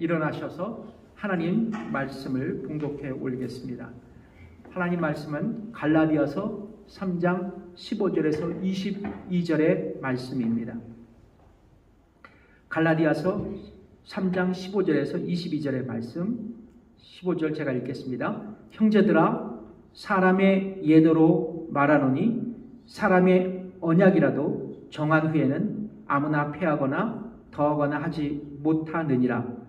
일어나셔서 하나님 말씀을 봉독해 올리겠습니다. 하나님 말씀은 갈라디아서 3장 15절에서 22절의 말씀입니다. 갈라디아서 3장 15절에서 22절의 말씀, 15절 제가 읽겠습니다. 형제들아, 사람의 예도로 말하노니 사람의 언약이라도 정한 후에는 아무나 폐하거나 더하거나 하지 못하느니라.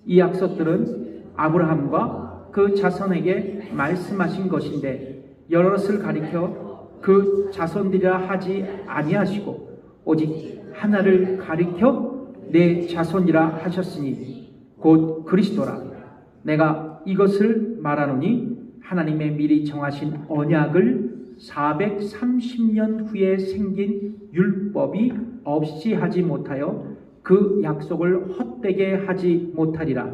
이 약속들은 아브라함과 그 자손에게 말씀하신 것인데 여럿을 가리켜 그 자손들이라 하지 아니하시고 오직 하나를 가리켜 내 자손이라 하셨으니 곧 그리스도라. 내가 이것을 말하노니 하나님의 미리 정하신 언약을 430년 후에 생긴 율법이 없이 하지 못하여 그 약속을 헛되게 하지 못하리라.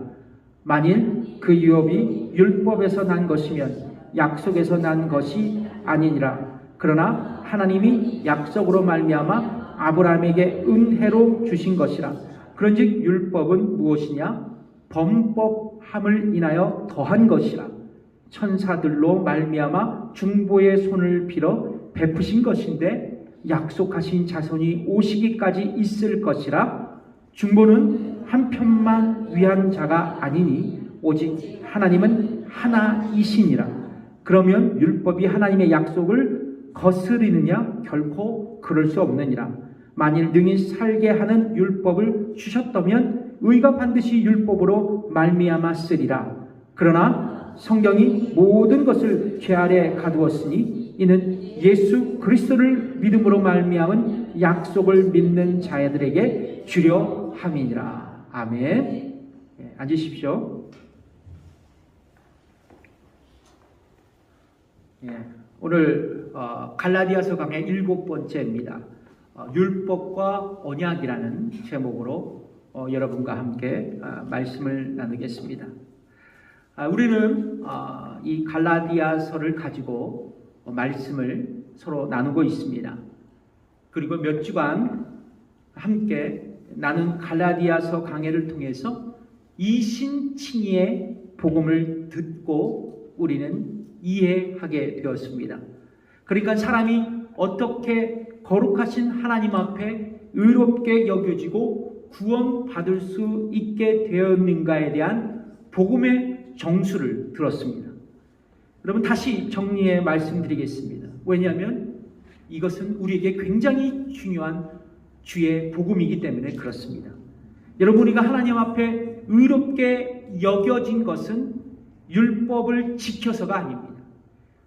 만일 그 율법이 율법에서 난 것이면 약속에서 난 것이 아니니라. 그러나 하나님이 약속으로 말미암아 아브라함에게 은혜로 주신 것이라. 그런즉 율법은 무엇이냐? 범법함을 인하여 더한 것이라. 천사들로 말미암아 중보의 손을 빌어 베푸신 것인데 약속하신 자손이 오시기까지 있을 것이라. 중보는 한편만 위한 자가 아니니 오직 하나님은 하나이시니라. 그러면 율법이 하나님의 약속을 거스리느냐? 결코 그럴 수 없느니라. 만일 능히 살게 하는 율법을 주셨다면 의가 반드시 율법으로 말미암았으리라. 그러나 성경이 모든 것을 죄 아래 가두었으니 이는 예수 그리스도를 믿음으로 말미암은 약속을 믿는 자들에게 주려 함이니라. 아멘. 앉으십시오. 오늘 갈라디아서 강의 7번째입니다. 율법과 언약이라는 제목으로 여러분과 함께 말씀을 나누겠습니다. 우리는 이 갈라디아서를 가지고 말씀을 서로 나누고 있습니다. 그리고 몇 주간 함께 나눈 갈라디아서 강해를 통해서 이신칭의의 복음을 듣고 우리는 이해하게 되었습니다. 그러니까 사람이 어떻게 거룩하신 하나님 앞에 의롭게 여겨지고 구원받을 수 있게 되었는가에 대한 복음의 정수를 들었습니다. 여러분, 다시 정리해 말씀드리겠습니다. 왜냐하면 이것은 우리에게 굉장히 중요한 주의 복음이기 때문에 그렇습니다. 여러분, 우리가 하나님 앞에 의롭게 여겨진 것은 율법을 지켜서가 아닙니다.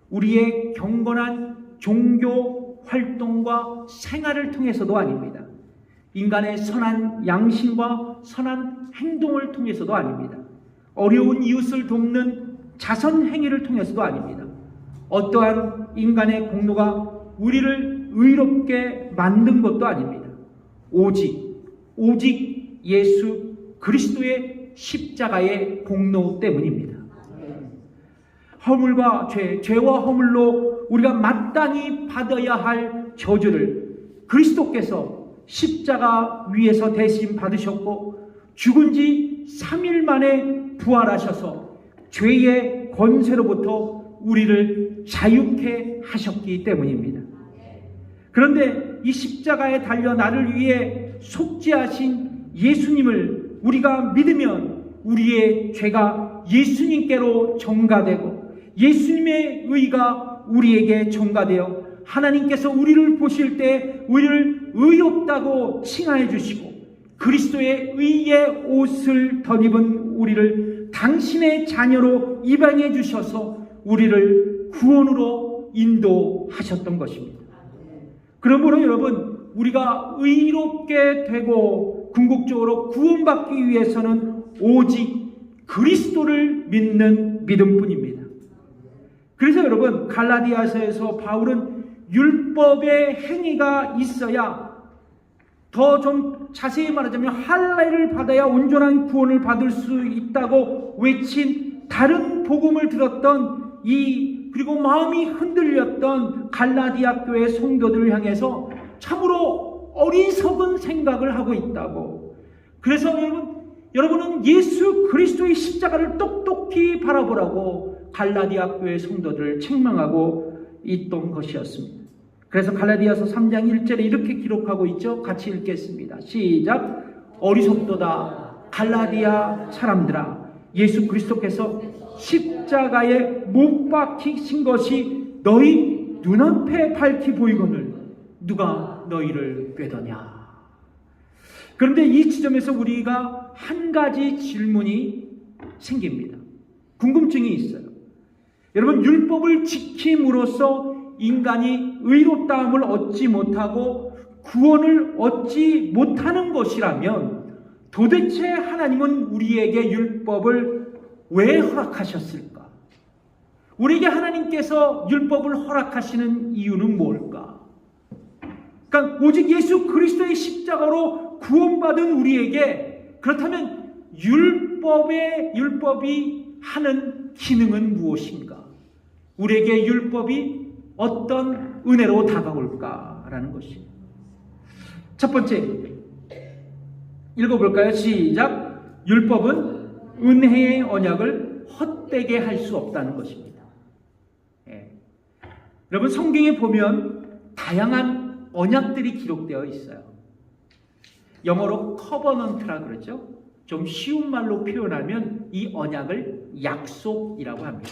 우리의 경건한 종교 활동과 생활을 통해서도 아닙니다. 인간의 선한 양심과 선한 행동을 통해서도 아닙니다. 어려운 이웃을 돕는 자선 행위를 통해서도 아닙니다. 어떠한 인간의 공로가 우리를 의롭게 만든 것도 아닙니다. 오직 예수 그리스도의 십자가의 공로 때문입니다. 허물과 죄와 허물로 우리가 마땅히 받아야 할 저주를 그리스도께서 십자가 위에서 대신 받으셨고 죽은 지 3일 만에 부활하셔서 죄의 권세로부터 우리를 자유케 하셨기 때문입니다. 그런데 이 십자가에 달려 나를 위해 속죄하신 예수님을 우리가 믿으면 우리의 죄가 예수님께로 전가되고 예수님의 의가 우리에게 전가되어 하나님께서 우리를 보실 때 우리를 의롭다고 칭하여 주시고 그리스도의 의의 옷을 덧입은 우리를 당신의 자녀로 입양해 주셔서 우리를 구원으로 인도하셨던 것입니다. 그러므로 여러분, 우리가 의롭게 되고 궁극적으로 구원받기 위해서는 오직 그리스도를 믿는 믿음뿐입니다. 그래서 여러분, 갈라디아서에서 바울은 율법의 행위가 있어야, 더 좀 자세히 말하자면 할례를 받아야 온전한 구원을 받을 수 있다고 외친 다른 복음을 들었던 그리고 마음이 흔들렸던 갈라디아 교회 성도들을 향해서 참으로 어리석은 생각을 하고 있다고. 그래서 여러분, 여러분은 예수 그리스도의 십자가를 똑똑히 바라보라고 갈라디아 교회 성도들을 책망하고 있던 것이었습니다. 그래서 갈라디아서 3장 1절에 이렇게 기록하고 있죠. 같이 읽겠습니다. 시작. 어리석도다 갈라디아 사람들아, 예수 그리스도께서 십자가에 못 박히신 것이 너희 눈앞에 밝히 보이거늘 누가 너희를 꾀더냐. 그런데 이 지점에서 우리가 한 가지 질문이 생깁니다. 궁금증이 있어요. 여러분, 율법을 지킴으로써 인간이 의롭다함을 얻지 못하고 구원을 얻지 못하는 것이라면 도대체 하나님은 우리에게 율법을 왜 허락하셨을까? 우리에게 하나님께서 율법을 허락하시는 이유는 뭘까? 그러니까 오직 예수 그리스도의 십자가로 구원받은 우리에게 그렇다면 율법이 하는 기능은 무엇인가? 우리에게 율법이 어떤 은혜로 다가올까라는 것입니다. 첫 번째, 읽어볼까요? 시작. 율법은 은혜의 언약을 헛되게 할 수 없다는 것입니다. 여러분, 성경에 보면 다양한 언약들이 기록되어 있어요. 영어로 커버넌트라 그러죠. 좀 쉬운 말로 표현하면 이 언약을 약속이라고 합니다.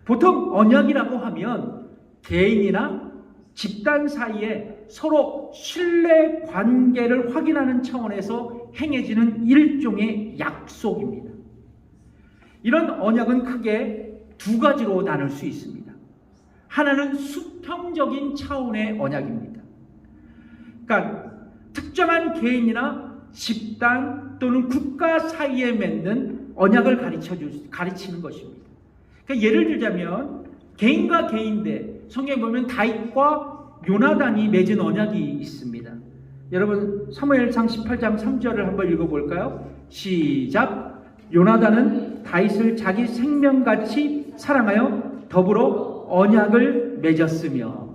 보통 언약이라고 하면 개인이나 집단 사이에 서로 신뢰 관계를 확인하는 차원에서 행해지는 일종의 약속입니다. 이런 언약은 크게 두 가지로 나눌 수 있습니다. 하나는 수평적인 차원의 언약입니다. 그러니까 특정한 개인이나 집단 또는 국가 사이에 맺는 언약을 가르치는 것입니다. 그러니까 예를 들자면 개인과 개인대, 성경에 보면 다윗과 요나단이 맺은 언약이 있습니다. 여러분, 사무엘상 18장 3절을 한번 읽어볼까요? 시작. 요나단은 다윗을 자기 생명같이 사랑하여 더불어 언약을 맺었으며.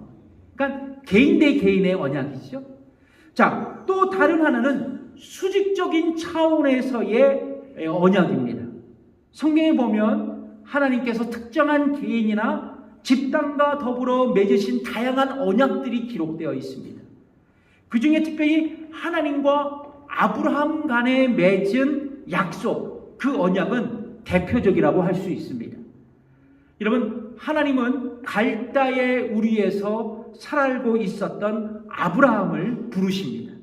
그러니까 개인 대 개인의 언약이죠. 자, 또 다른 하나는 수직적인 차원에서의 언약입니다. 성경에 보면 하나님께서 특정한 개인이나 집단과 더불어 맺으신 다양한 언약들이 기록되어 있습니다. 그 중에 특별히 하나님과 아브라함 간에 맺은 약속, 그 언약은 대표적이라고 할 수 있습니다. 여러분, 하나님은 갈다의 우리에서 살고 있었던 아브라함을 부르십니다.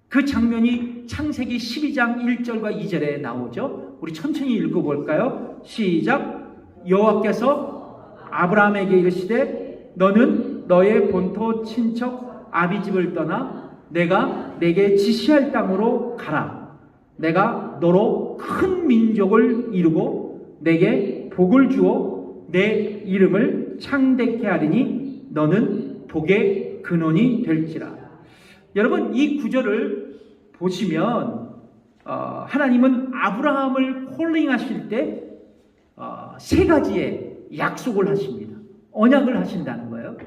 그 장면이 창세기 12장 1절과 2절에 나오죠. 우리 천천히 읽어볼까요? 시작. 여호와께서 아브라함에게 이르시되 너는 너의 본토 친척 아비집을 떠나 내가 내게 지시할 땅으로 가라. 내가 너로 큰 민족을 이루고 내게 복을 주어 내 이름을 창대케 하리니 너는 복의 근원이 될지라. 여러분, 이 구절을 보시면 하나님은 아브라함을 콜링하실 때 세 가지의 약속을 하십니다. 언약을 하신다는 거예요.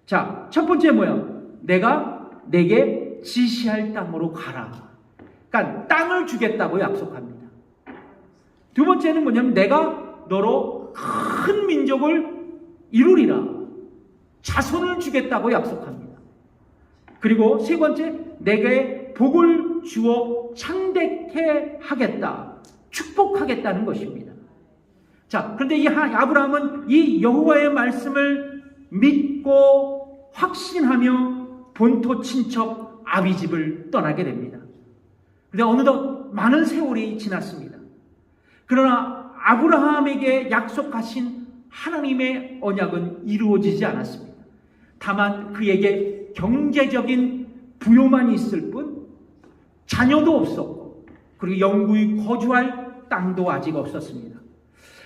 자, 첫 번째 뭐예요? 내가 내게 지시할 땅으로 가라. 그러니까 땅을 주겠다고 약속합니다. 두 번째는 뭐냐면 내가 너로 큰 민족을 이루리라. 자손을 주겠다고 약속합니다. 그리고 세 번째, 내게 복을 주어 창대케 하겠다. 축복하겠다는 것입니다. 자, 그런데 이 아브라함은 이 여호와의 말씀을 믿고 확신하며 본토 친척 아비집을 떠나게 됩니다. 그런데 어느덧 많은 세월이 지났습니다. 그러나 아브라함에게 약속하신 하나님의 언약은 이루어지지 않았습니다. 다만 그에게 경제적인 부요만 있을 뿐 자녀도 없었고 그리고 영구히 거주할 땅도 아직 없었습니다.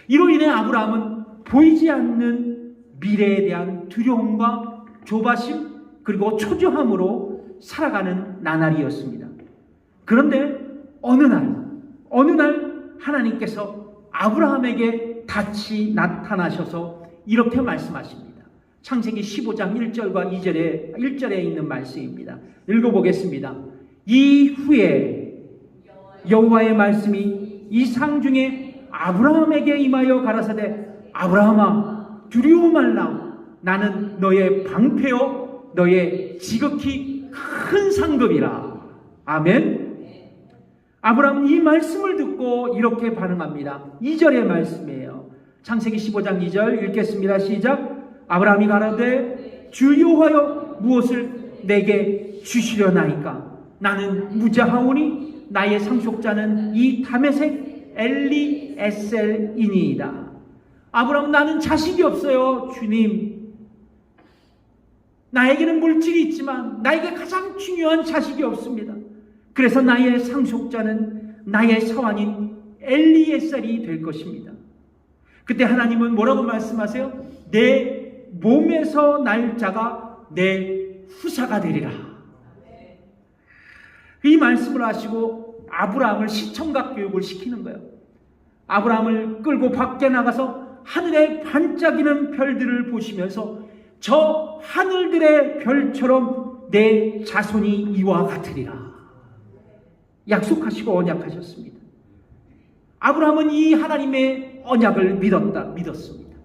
이로 인해 아브라함은 보이지 않는 미래에 대한 두려움과 조바심 그리고 초조함으로 살아가는 나날이었습니다. 그런데 어느 날 하나님께서 아브라함에게 다시 나타나셔서 이렇게 말씀하십니다. 창세기 15장 1절과 2절에 있는 말씀입니다. 읽어보겠습니다. 이후에 여호와의 말씀이 이 상중에 아브라함에게 임하여 가라사대 아브라함아 두려워 말라 나는 너의 방패요 너의 지극히 큰 상급이라. 아멘. 아브라함은 이 말씀을 듣고 이렇게 반응합니다. 2절의 말씀이에요. 창세기 15장 2절 읽겠습니다. 시작. 아브라함이 가라되 주 여호와여 무엇을 내게 주시려나이까 나는 무자하오니 나의 상속자는 이 다메섹 엘리에셀이니이다. 아브라함은 나는 자식이 없어요. 주님, 나에게는 물질이 있지만 나에게 가장 중요한 자식이 없습니다. 그래서 나의 상속자는 나의 사환인 엘리에셀이 될 것입니다. 그때 하나님은 뭐라고 말씀하세요? 내 몸에서 날 자가 내 후사가 되리라. 이 말씀을 하시고 아브라함을 시청각 교육을 시키는 거예요. 아브라함을 끌고 밖에 나가서 하늘에 반짝이는 별들을 보시면서 저 하늘들의 별처럼 내 자손이 이와 같으리라 약속하시고 언약하셨습니다. 아브라함은 이 하나님의 언약을 믿었습니다.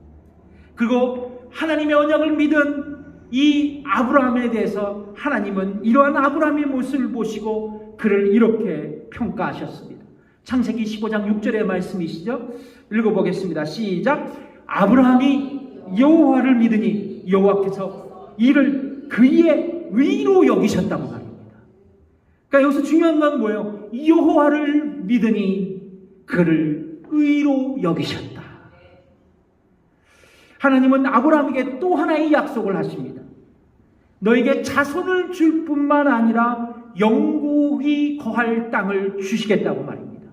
그리고 하나님의 언약을 믿은 이 아브라함에 대해서 하나님은 이러한 아브라함의 모습을 보시고 그를 이렇게 평가하셨습니다. 창세기 15장 6절의 말씀이시죠? 읽어보겠습니다. 시작. 아브라함이 여호와를 믿으니 여호와께서 이를 그의 의로 여기셨다고 말입니다. 그러니까 여기서 중요한 건 뭐예요? 여호와를 믿으니 그를 의로 여기셨다. 하나님은 아브라함에게 또 하나의 약속을 하십니다. 너에게 자손을 줄 뿐만 아니라 영구히 거할 땅을 주시겠다고 말입니다.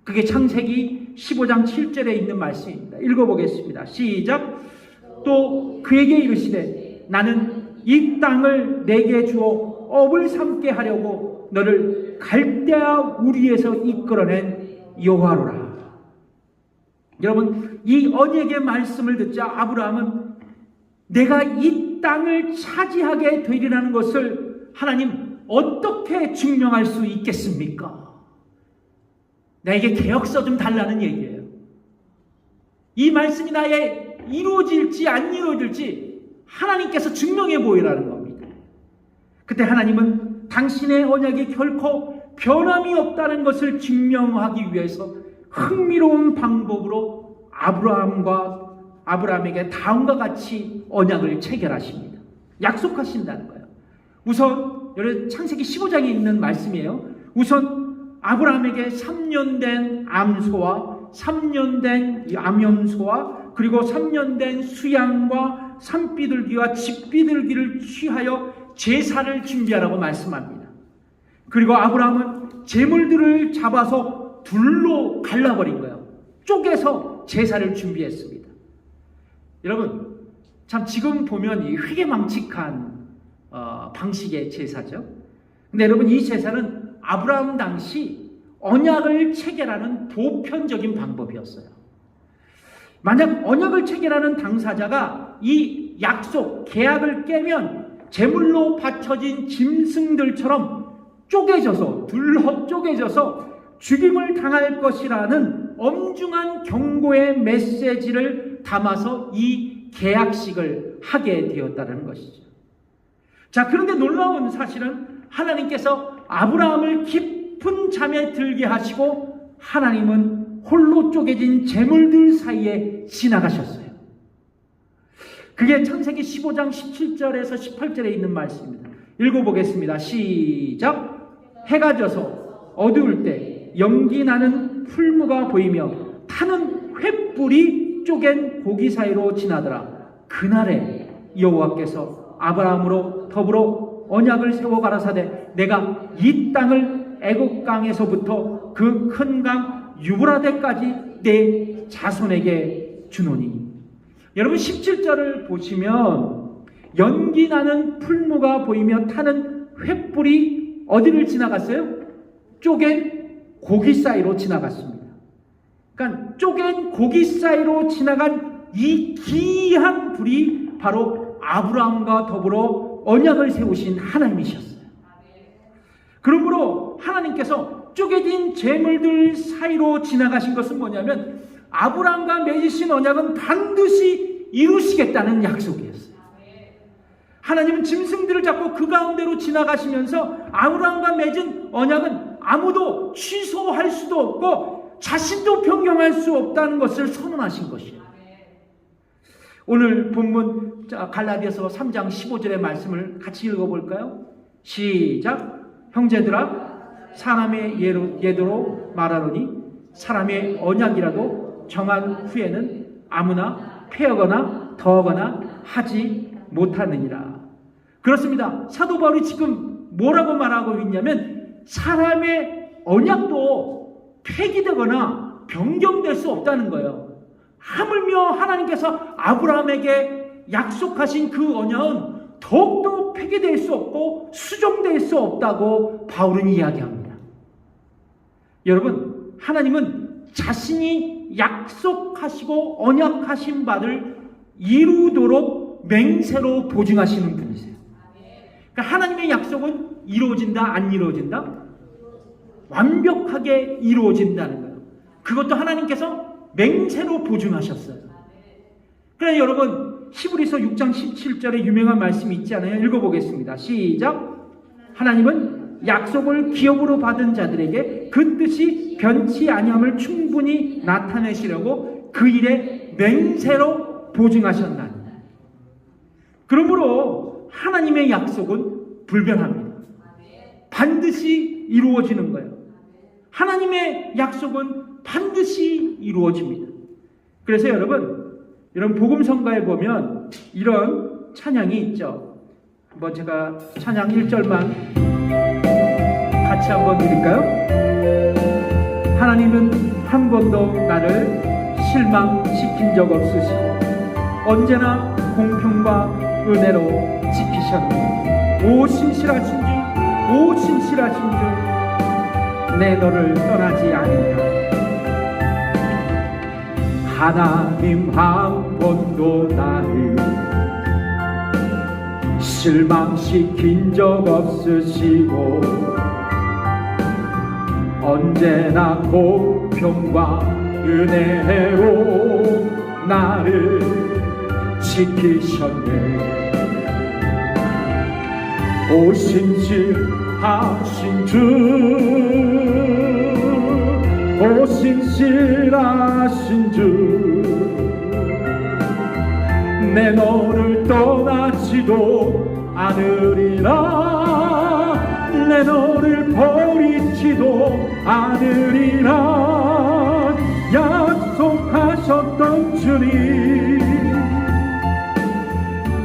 그게 창세기 15장 7절에 있는 말씀입니다. 읽어보겠습니다. 시작. 또 그에게 이르시되 나는 이 땅을 내게 주어 업을 삼게 하려고 너를 갈대아 우리에서 이끌어낸 여호와로라. 여러분, 이 언약의 말씀을 듣자 아브라함은 내가 이 땅을 차지하게 되리라는 것을 하나님 어떻게 증명할 수 있겠습니까? 나에게 계약서 좀 달라는 얘기예요. 이 말씀이 나의 이루어질지 안 이루어질지 하나님께서 증명해 보이라는 겁니다. 그때 하나님은 당신의 언약이 결코 변함이 없다는 것을 증명하기 위해서 흥미로운 방법으로 아브라함에게 다음과 같이 언약을 체결하십니다. 약속하신다는 거예요. 우선 창세기 15장에 있는 말씀이에요. 우선 아브라함에게 3년 된 암소와 3년 된 암염소와 그리고 3년 된 수양과 산비둘기와 집비둘기를 취하여 제사를 준비하라고 말씀합니다. 그리고 아브라함은 제물들을 잡아서 둘로 갈라버린 거예요. 쪼개서 제사를 준비했습니다. 여러분, 참 지금 보면 이 회개망측한 방식의 제사죠. 근데 여러분, 이 제사는 아브라함 당시 언약을 체결하는 보편적인 방법이었어요. 만약 언약을 체결하는 당사자가 이 약속, 계약을 깨면 제물로 바쳐진 짐승들처럼 둘러 쪼개져서 죽임을 당할 것이라는 엄중한 경고의 메시지를 담아서 이 계약식을 하게 되었다는 것이죠. 자, 그런데 놀라운 사실은 하나님께서 아브라함을 깊은 잠에 들게 하시고 하나님은 홀로 쪼개진 제물들 사이에 지나가셨어요. 그게 창세기 15장 17절에서 18절에 있는 말씀입니다. 읽어보겠습니다. 시작. 해가 져서 어두울 때 연기 나는 풀무가 보이며 타는 횃불이 쪼갠 고기 사이로 지나더라. 그날에 여호와께서 아브라함으로 더불어 언약을 세워 가라사대 내가 이 땅을 애굽 강에서부터 그 큰 강 유브라데까지 내 자손에게 주노니. 여러분, 17절을 보시면 연기 나는 풀무가 보이며 타는 횃불이 어디를 지나갔어요? 쪼갠 고기 사이로 지나갔습니다. 그러니까 쪼갠 고기 사이로 지나간 이 기이한 불이 바로 아브라함과 더불어 언약을 세우신 하나님이셨어요. 그러므로 하나님께서 쪼개진 재물들 사이로 지나가신 것은 뭐냐면 아브라함과 맺으신 언약은 반드시 이루시겠다는 약속이었어요. 하나님은 짐승들을 잡고 그 가운데로 지나가시면서 아브라함과 맺은 언약은 아무도 취소할 수도 없고 자신도 변경할 수 없다는 것을 선언하신 것이에요. 오늘 본문 갈라디아서 3장 15절의 말씀을 같이 읽어볼까요? 시작. 형제들아, 사람의 예대로 말하노니 사람의 언약이라도 정한 후에는 아무나 폐하거나 더하거나 하지 못하느니라. 그렇습니다. 사도 바울이 지금 뭐라고 말하고 있냐면 사람의 언약도 폐기되거나 변경될 수 없다는 거예요. 하물며 하나님께서 아브라함에게 약속하신 그 언약은 더욱더 폐기될 수 없고 수정될 수 없다고 바울은 이야기합니다. 여러분, 하나님은 자신이 약속하시고 언약하신 바를 이루도록 맹세로 보증하시는 분이세요. 그러니까 하나님의 약속은 이루어진다, 안 이루어진다? 완벽하게 이루어진다는 거예요. 그것도 하나님께서 맹세로 보증하셨어요. 그래 여러분, 히브리서 6장 17절에 유명한 말씀이 있지 않아요? 읽어보겠습니다. 시작. 하나님은 약속을 기업으로 받은 자들에게 그 뜻이 변치 아니함을 충분히 나타내시려고 그 일에 맹세로 보증하셨나니. 그러므로 하나님의 약속은 불변합니다. 반드시 이루어지는 거예요. 하나님의 약속은 반드시 이루어집니다. 그래서 여러분 복음성가에 보면 이런 찬양이 있죠. 한번 제가 찬양 1절만 같이 한번 드릴까요? 하나님은 한 번도 나를 실망시킨 적 없으시고 언제나 공평과 은혜로 지키셨네. 오 신실하신 주, 오 신실하신 주, 내 너를 떠나지 아니하리라. 하나님 한 번도 나를 실망시킨 적 없으시고 언제나 공평과 은혜로 나를 지키셨네. 오 신실하신 주, 오 신실하신 주, 내 너를 떠나지도 않으리라. 내 너를 버리지도 않으리라. 약속하셨던 주님,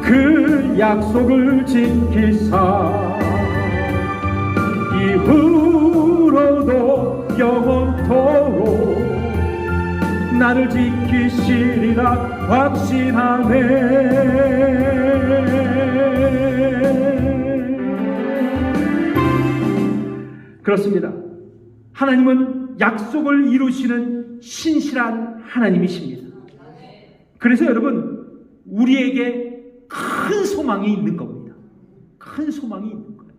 그 약속을 지키사 이후로도 영원토록 나를 지키시리라 확신하네. 그렇습니다. 하나님은 약속을 이루시는 신실한 하나님이십니다. 그래서 여러분, 우리에게 큰 소망이 있는 겁니다. 큰 소망이 있는 거예요.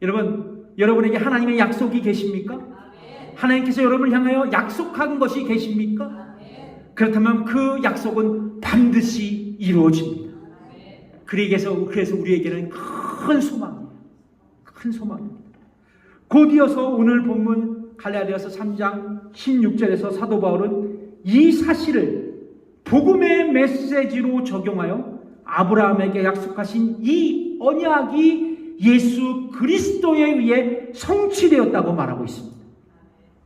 여러분, 여러분에게 하나님의 약속이 계십니까? 하나님께서 여러분을 향하여 약속한 것이 계십니까? 그렇다면 그 약속은 반드시 이루어집니다. 그래서 우리에게는 큰 소망입니다. 큰 소망입니다. 곧 이어서 오늘 본문 갈라디아서 3장 16절에서 사도 바울은 이 사실을 복음의 메시지로 적용하여 아브라함에게 약속하신 이 언약이 예수 그리스도에 의해 성취되었다고 말하고 있습니다.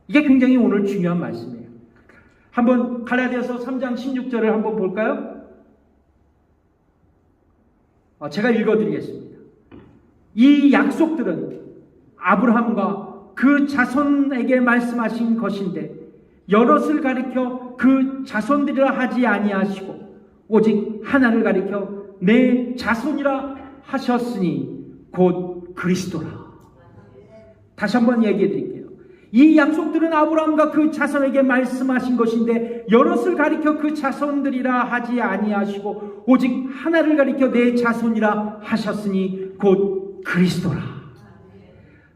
이게 굉장히 오늘 중요한 말씀이에요. 한번 갈라디아서 3장 16절을 한번 볼까요? 제가 읽어드리겠습니다. 이 약속들은 아브라함과 그 자손에게 말씀하신 것인데 여럿을 가리켜 그 자손들이라 하지 아니하시고 오직 하나를 가리켜 내 자손이라 하셨으니 곧 그리스도라. 다시 한번 얘기해 드릴게요. 이 약속들은 아브라함과 그 자손에게 말씀하신 것인데 여럿을 가리켜 그 자손들이라 하지 아니하시고 오직 하나를 가리켜 내 자손이라 하셨으니 곧 그리스도라.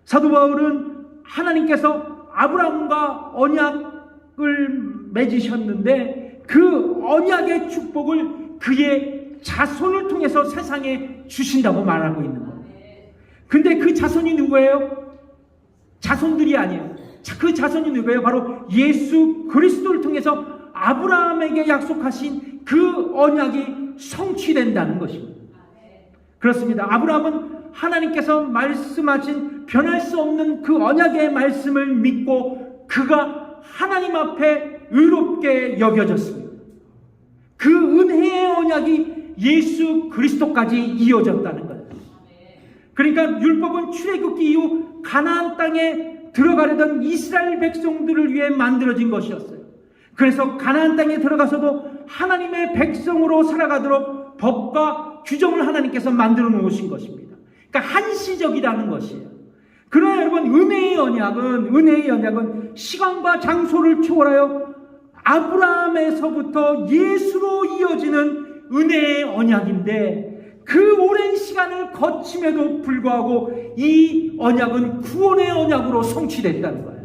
사도 바울은 하나님께서 아브라함과 언약을 맺으셨는데 그 언약의 축복을 그의 자손을 통해서 세상에 주신다고 말하고 있는 거예요. 근데 그 자손이 누구예요? 자손들이 아니에요. 그 자손이 누구예요? 바로 예수 그리스도를 통해서 아브라함에게 약속하신 그 언약이 성취된다는 것입니다. 그렇습니다. 아브라함은 하나님께서 말씀하신 변할 수 없는 그 언약의 말씀을 믿고 그가 하나님 앞에 의롭게 여겨졌습니다. 그 은혜의 언약이 예수 그리스도까지 이어졌다는 거예요. 그러니까 율법은 출애굽기 이후 가나안 땅에 들어가려던 이스라엘 백성들을 위해 만들어진 것이었어요. 그래서 가나안 땅에 들어가서도 하나님의 백성으로 살아가도록 법과 규정을 하나님께서 만들어 놓으신 것입니다. 그러니까 한시적이라는 것이에요. 그러나 여러분, 은혜의 언약은 시간과 장소를 초월하여 아브라함에서부터 예수로 이어지는 은혜의 언약인데, 그 오랜 시간을 거침에도 불구하고 이 언약은 구원의 언약으로 성취됐다는 거예요.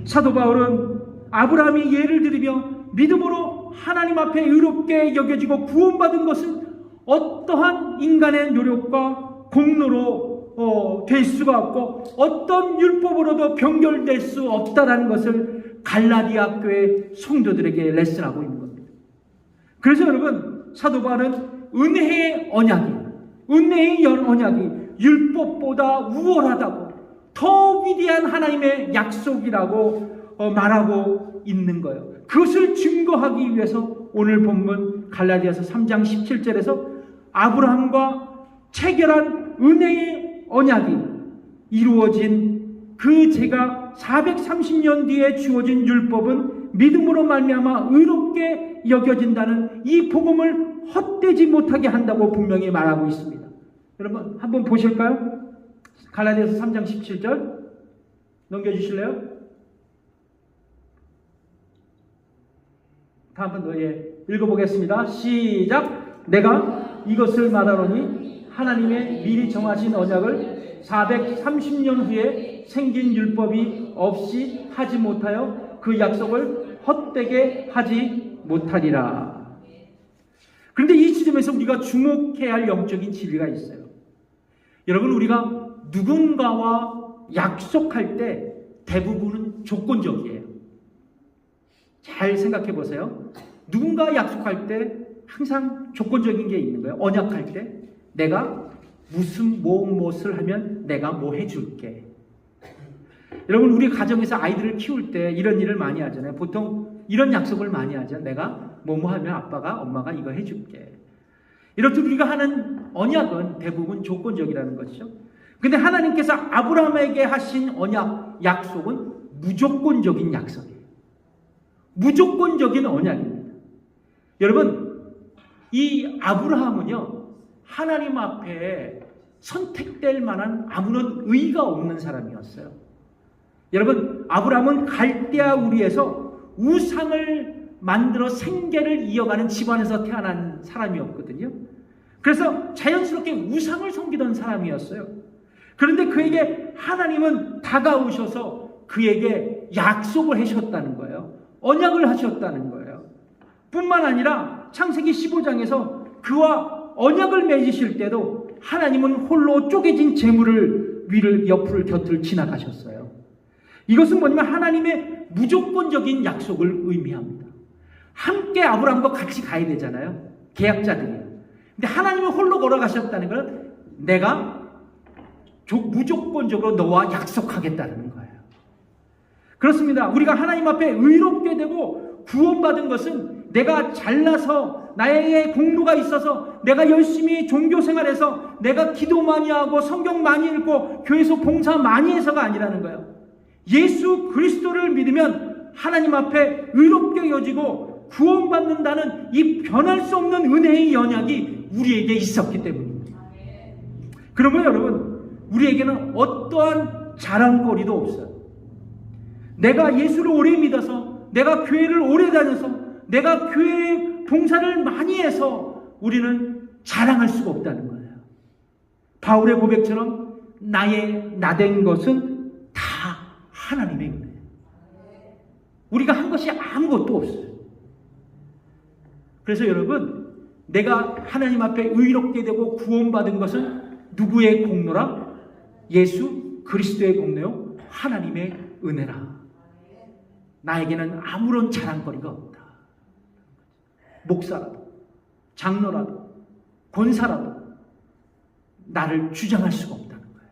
사도 바울은 아브라함이 예를 들으며 믿음으로 하나님 앞에 의롭게 여겨지고 구원받은 것은 어떠한 인간의 노력과 공로로 될 수가 없고 어떤 율법으로도 변결될 수 없다라는 것을 갈라디아 교회 성도들에게 레슨하고 있는 겁니다. 그래서 여러분, 사도 바울은 은혜의 언약이 율법보다 우월하다고, 더 위대한 하나님의 약속이라고 말하고 있는 거예요. 그것을 증거하기 위해서 오늘 본문 갈라디아서 3장 17절에서 아브라함과 체결한 은혜의 언약이 이루어진 그 제가 430년 뒤에 주어진 율법은 믿음으로 말미암아 의롭게 여겨진다는 이 복음을 헛되지 못하게 한다고 분명히 말하고 있습니다. 여러분 한번 보실까요? 갈라디아서 3장 17절 넘겨주실래요? 다 한 번 더 읽어보겠습니다. 시작. 내가 이것을 말하노니 하나님의 미리 정하신 언약을 430년 후에 생긴 율법이 없이 하지 못하여 그 약속을 헛되게 하지 못하리라. 그런데 이 지점에서 우리가 주목해야 할 영적인 진리가 있어요. 여러분, 우리가 누군가와 약속할 때 대부분은 조건적이에요. 잘 생각해 보세요. 누군가 약속할 때 항상 조건적인 게 있는 거예요. 언약할 때 내가 무엇을 하면 내가 뭐 해줄게. 여러분, 우리 가정에서 아이들을 키울 때 이런 일을 많이 하잖아요. 보통 이런 약속을 많이 하죠. 내가 뭐뭐 하면 아빠가 엄마가 이거 해줄게. 이렇듯 우리가 하는 언약은 대부분 조건적이라는 것이죠. 근데 하나님께서 아브라함에게 하신 언약, 약속은 무조건적인 약속이에요. 무조건적인 언약입니다. 여러분, 이 아브라함은요, 하나님 앞에 선택될 만한 아무런 의의가 없는 사람이었어요. 여러분, 아브라함은 갈대아 우리에서 우상을 만들어 생계를 이어가는 집안에서 태어난 사람이었거든요. 그래서 자연스럽게 우상을 섬기던 사람이었어요. 그런데 그에게 하나님은 다가오셔서 그에게 약속을 하셨다는 거예요. 언약을 하셨다는 거예요. 뿐만 아니라 창세기 15장에서 그와 언약을 맺으실 때도 하나님은 홀로 쪼개진 재물을 위를 옆을 곁을 지나가셨어요. 이것은 뭐냐면 하나님의 무조건적인 약속을 의미합니다. 함께 아브라함과 같이 가야 되잖아요. 계약자들이에요. 근데 하나님은 홀로 걸어가셨다는 건 내가 무조건적으로 너와 약속하겠다는 거예요. 그렇습니다. 우리가 하나님 앞에 의롭게 되고 구원받은 것은 내가 잘나서 나에게 공로가 있어서 내가 열심히 종교생활해서 내가 기도 많이 하고 성경 많이 읽고 교회에서 봉사 많이 해서가 아니라는 거예요. 예수 그리스도를 믿으면 하나님 앞에 의롭게 여지고 구원받는다는 이 변할 수 없는 은혜의 언약이 우리에게 있었기 때문입니다. 그러면 여러분, 우리에게는 어떠한 자랑거리도 없어요. 내가 예수를 오래 믿어서, 내가 교회를 오래 다녀서, 내가 교회 봉사를 많이 해서 우리는 자랑할 수가 없다는 거예요. 바울의 고백처럼 나의 나된 것은 하나님의 은혜. 우리가 한 것이 아무것도 없어요. 그래서 여러분, 내가 하나님 앞에 의롭게 되고 구원받은 것은 누구의 공로라? 예수 그리스도의 공로요, 하나님의 은혜라. 나에게는 아무런 자랑거리가 없다. 목사라도 장로라도 권사라도 나를 주장할 수가 없다는 거예요.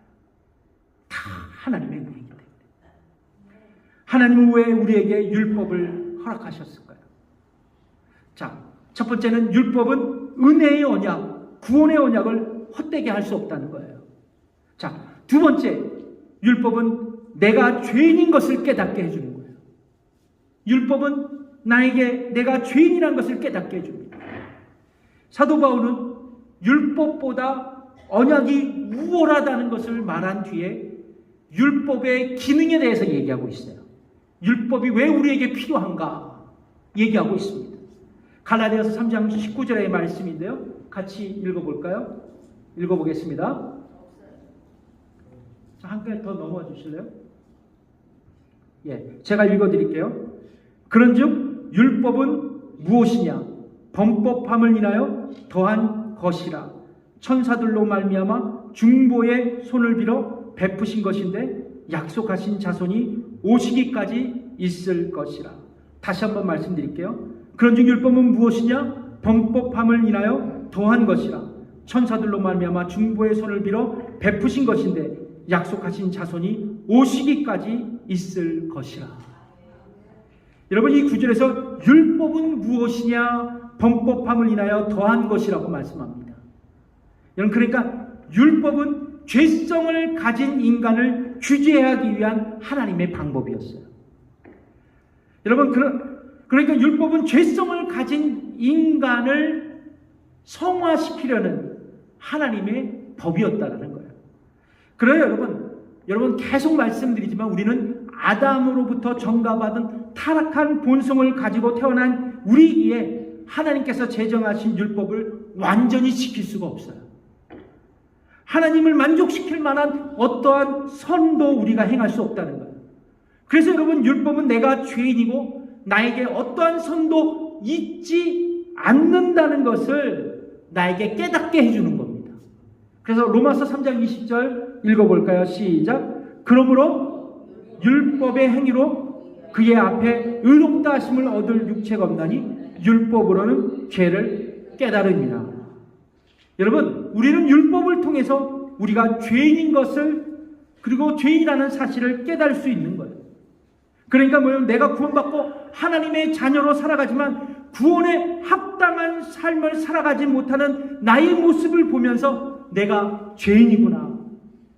다 하나님의 은혜이기 때문에. 하나님은 왜 우리에게 율법을 허락하셨을까요? 자, 첫 번째는 율법은 은혜의 언약, 구원의 언약을 헛되게 할 수 없다는 거예요. 자, 두 번째, 율법은 내가 죄인인 것을 깨닫게 해주는 거예요. 율법은 나에게 내가 죄인이라는 것을 깨닫게 해줍니다. 사도 바울은 율법보다 언약이 우월하다는 것을 말한 뒤에 율법의 기능에 대해서 얘기하고 있어요. 율법이 왜 우리에게 필요한가 얘기하고 있습니다. 갈라디아서 3장 19절의 말씀인데요. 같이 읽어볼까요? 읽어보겠습니다. 자, 한 개 더 넘어와 주실래요? 예, 제가 읽어드릴게요. 그런즉 율법은 무엇이냐? 범법함을 인하여 더한 것이라. 천사들로 말미암아 중보의 손을 빌어 베푸신 것인데 약속하신 자손이 오시기까지 있을 것이라. 다시 한번 말씀드릴게요. 그런즉 율법은 무엇이냐? 범법함을 인하여 더한 것이라. 천사들로 말미암아 중보의 손을 빌어 베푸신 것인데 약속하신 자손이 오시기까지 있을 것이라. 여러분, 이 구절에서 율법은 무엇이냐? 범법함을 인하여 더한 것이라고 말씀합니다. 여러분, 그러니까 율법은 죄성을 가진 인간을 규제하기 위한 하나님의 방법이었어요. 여러분, 그러니까 율법은 죄성을 가진 인간을 성화시키려는 하나님의 법이었다는 거예요. 그래요, 여러분 계속 말씀드리지만 우리는 아담으로부터 전가받은 타락한 본성을 가지고 태어난 우리이기에 하나님께서 제정하신 율법을 완전히 지킬 수가 없어요. 하나님을 만족시킬 만한 어떠한 선도 우리가 행할 수 없다는 거예요. 그래서 여러분, 율법은 내가 죄인이고 나에게 어떠한 선도 있지 않는다는 것을 나에게 깨닫게 해주는 겁니다. 그래서 로마서 3장 20절 읽어볼까요? 시작. 그러므로 율법의 행위로 그의 앞에 의롭다 하심을 얻을 육체가 없나니 율법으로는 죄를 깨달음이라. 여러분, 우리는 율법을 통해서 우리가 죄인인 것을, 그리고 죄인이라는 사실을 깨달을 수 있는 거예요. 그러니까 뭐예요? 내가 구원받고 하나님의 자녀로 살아가지만 구원에 합당한 삶을 살아가지 못하는 나의 모습을 보면서 내가 죄인이구나,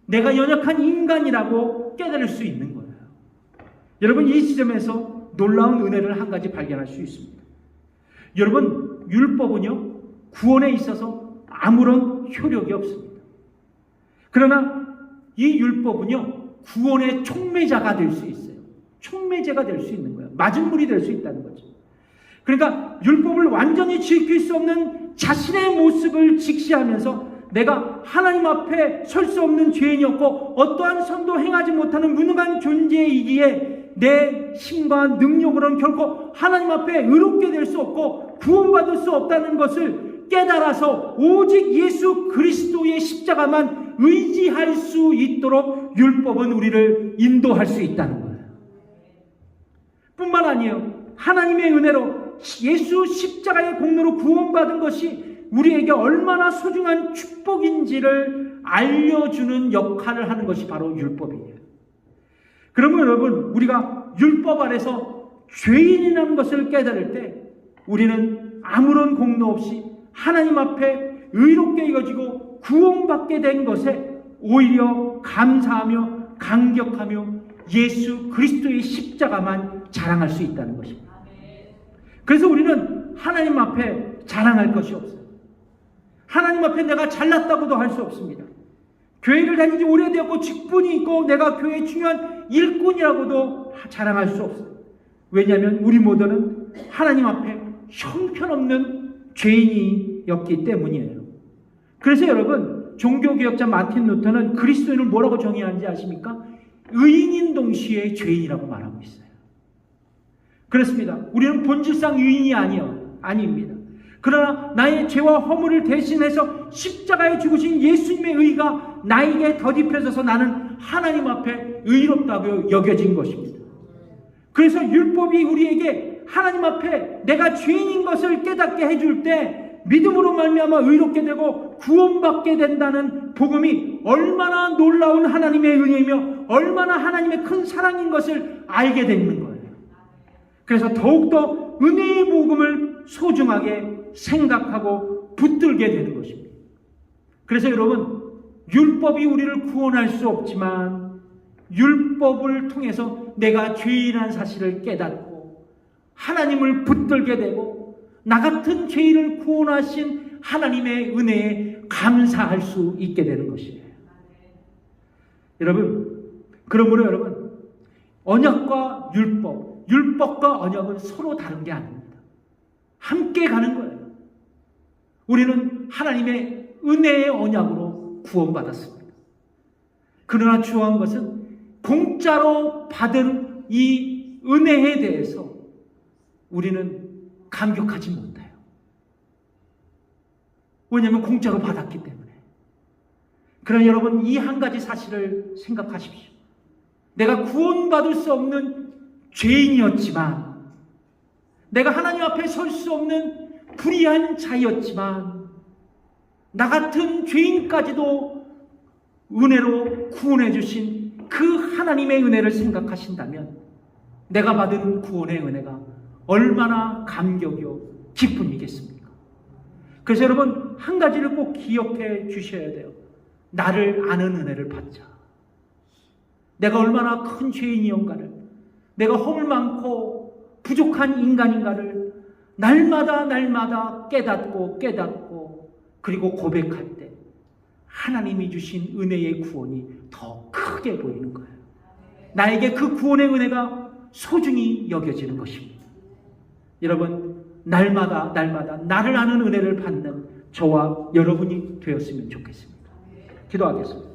내가 연약한 인간이라고 깨달을 수 있는 거예요. 여러분, 이 지점에서 놀라운 은혜를 한 가지 발견할 수 있습니다. 여러분, 율법은요, 구원에 있어서 아무런 효력이 없습니다. 그러나 이 율법은요, 구원의 촉매자가 될 수 있어요. 촉매제가 될 수 있는 거예요. 마중물이 될 수 있다는 거죠. 그러니까 율법을 완전히 지킬 수 없는 자신의 모습을 직시하면서 내가 하나님 앞에 설 수 없는 죄인이었고 어떠한 선도 행하지 못하는 무능한 존재이기에 내 힘과 능력으로는 결코 하나님 앞에 의롭게 될 수 없고 구원받을 수 없다는 것을 깨달아서 오직 예수 그리스도의 십자가만 의지할 수 있도록 율법은 우리를 인도할 수 있다는 거예요. 뿐만 아니에요. 하나님의 은혜로 예수 십자가의 공로로 구원받은 것이 우리에게 얼마나 소중한 축복인지를 알려주는 역할을 하는 것이 바로 율법이에요. 그러면 여러분, 우리가 율법 아래서 죄인이라는 것을 깨달을 때 우리는 아무런 공로 없이 하나님 앞에 의롭게 여겨지고 구원받게 된 것에 오히려 감사하며 감격하며 예수 그리스도의 십자가만 자랑할 수 있다는 것입니다. 그래서 우리는 하나님 앞에 자랑할 것이 없어요. 하나님 앞에 내가 잘났다고도 할 수 없습니다. 교회를 다닌 지 오래되었고 직분이 있고 내가 교회의 중요한 일꾼이라고도 자랑할 수 없어요. 왜냐하면 우리 모두는 하나님 앞에 형편없는 죄인이었기 때문이에요. 그래서 여러분, 종교개혁자 마틴 루터는 그리스도인을 뭐라고 정의하는지 아십니까? 의인인 동시에 죄인이라고 말하고 있어요. 그렇습니다. 우리는 본질상 의인이 아닙니다. 그러나 나의 죄와 허물을 대신해서 십자가에 죽으신 예수님의 의가 나에게 덧입혀져서 나는 하나님 앞에 의롭다고 여겨진 것입니다. 그래서 율법이 우리에게 하나님 앞에 내가 죄인인 것을 깨닫게 해줄 때 믿음으로 말미암아 의롭게 되고 구원받게 된다는 복음이 얼마나 놀라운 하나님의 은혜이며 얼마나 하나님의 큰 사랑인 것을 알게 되는 거예요. 그래서 더욱더 은혜의 복음을 소중하게 생각하고 붙들게 되는 것입니다. 그래서 여러분, 율법이 우리를 구원할 수 없지만 율법을 통해서 내가 죄인이라는 사실을 깨닫고 하나님을 붙들게 되고 나 같은 죄인을 구원하신 하나님의 은혜에 감사할 수 있게 되는 것이에요. 여러분, 그러므로 여러분, 언약과 율법과 언약은 서로 다른 게 아닙니다. 함께 가는 거예요. 우리는 하나님의 은혜의 언약으로 구원받았습니다. 그러나 중요한 것은 공짜로 받은 이 은혜에 대해서 우리는 감격하지 못해요. 왜냐하면 공짜로 받았기 때문에. 그러나 여러분, 이 한 가지 사실을 생각하십시오. 내가 구원받을 수 없는 죄인이었지만, 내가 하나님 앞에 설 수 없는 불의한 자였지만, 나 같은 죄인까지도 은혜로 구원해 주신 그 하나님의 은혜를 생각하신다면 내가 받은 구원의 은혜가 얼마나 감격이요 기쁨이겠습니까? 그래서 여러분, 한 가지를 꼭 기억해 주셔야 돼요. 나를 아는 은혜를 받자. 내가 얼마나 큰 죄인이었는가를, 내가 허물 많고 부족한 인간인가를 날마다 깨닫고 그리고 고백할 때 하나님이 주신 은혜의 구원이 더 크게 보이는 거예요. 나에게 그 구원의 은혜가 소중히 여겨지는 것입니다. 여러분, 날마다 나를 아는 은혜를 받는 저와 여러분이 되었으면 좋겠습니다. 기도하겠습니다.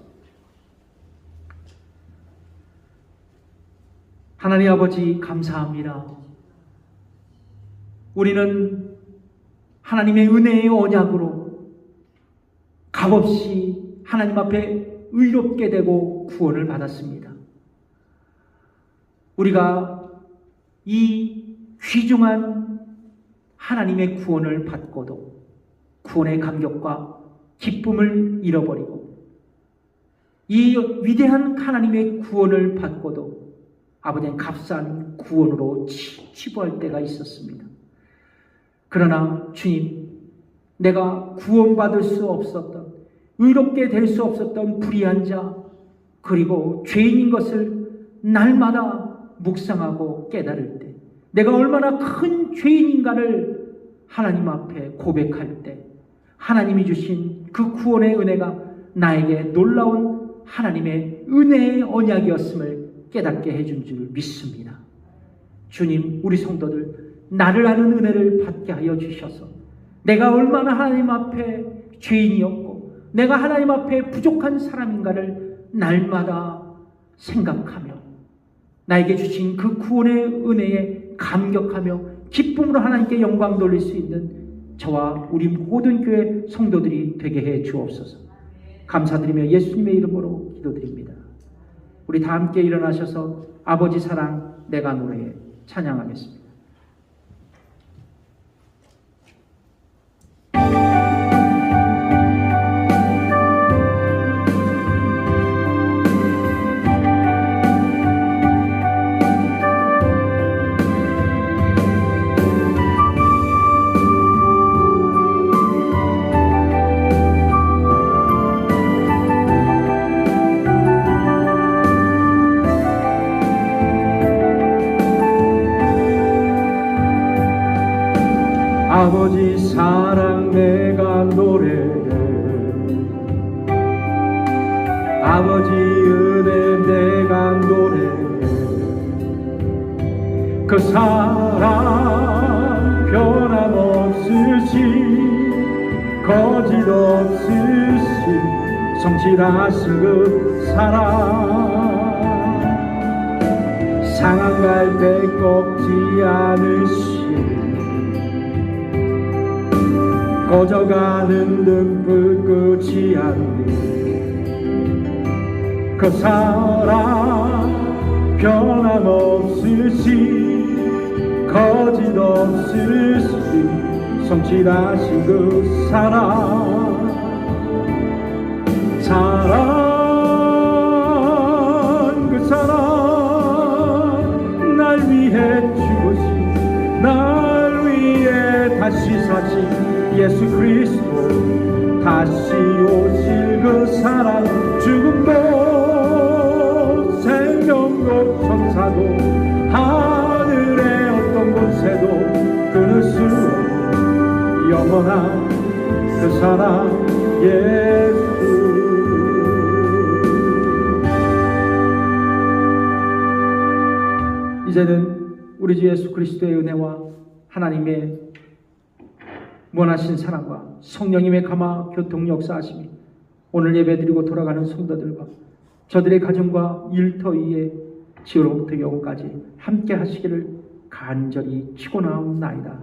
하나님 아버지, 감사합니다. 우리는 하나님의 은혜의 언약으로 값없이 하나님 앞에 의롭게 되고 구원을 받았습니다. 우리가 이 귀중한 하나님의 구원을 받고도 구원의 감격과 기쁨을 잃어버리고, 이 위대한 하나님의 구원을 받고도 아버지의 값싼 구원으로 치부할 때가 있었습니다. 그러나 주님, 내가 구원받을 수 없었던, 의롭게 될 수 없었던 불의한 자, 그리고 죄인인 것을 날마다 묵상하고 깨달을 때, 내가 얼마나 큰 죄인인가를 하나님 앞에 고백할 때 하나님이 주신 그 구원의 은혜가 나에게 놀라운 하나님의 은혜의 언약이었음을 깨닫게 해준 줄 믿습니다. 주님, 우리 성도들 나를 아는 은혜를 받게 하여 주셔서 내가 얼마나 하나님 앞에 죄인이었고 내가 하나님 앞에 부족한 사람인가를 날마다 생각하며 나에게 주신 그 구원의 은혜에 감격하며 기쁨으로 하나님께 영광 돌릴 수 있는 저와 우리 모든 교회 성도들이 되게 해 주옵소서. 감사드리며 예수님의 이름으로 기도드립니다. 우리 다 함께 일어나셔서 아버지 사랑 내가 노래해 찬양하겠습니다. 아버지 사랑 내가 노래해, 아버지 은혜 내가 노래해. 그 사랑 변함없으시 거짓 없으시 성실하신 그 사랑, 상한 갈대 꺾지 않으시고 꺼져가는 등불 끄지 않는 그 사랑 변함없으시 거짓 없으시 성실하신 그 사랑 그 사랑 날 위해 죽으신 날 위해 다시 사신 예수 그리스도 다시 오실 그 사랑 죽음도 생명도 천사도 하늘의 어떤 곳에도 끊을 수 없는 영원한 그 사랑 예수. 이제는 우리 주 예수 그리스도의 은혜와 하나님의 원하신 사랑과 성령님의 감화 교통 역사하심이 오늘 예배드리고 돌아가는 성도들과 저들의 가정과 일터 위에 지금부터 영원까지 함께 하시기를 간절히 축원하옵나이다.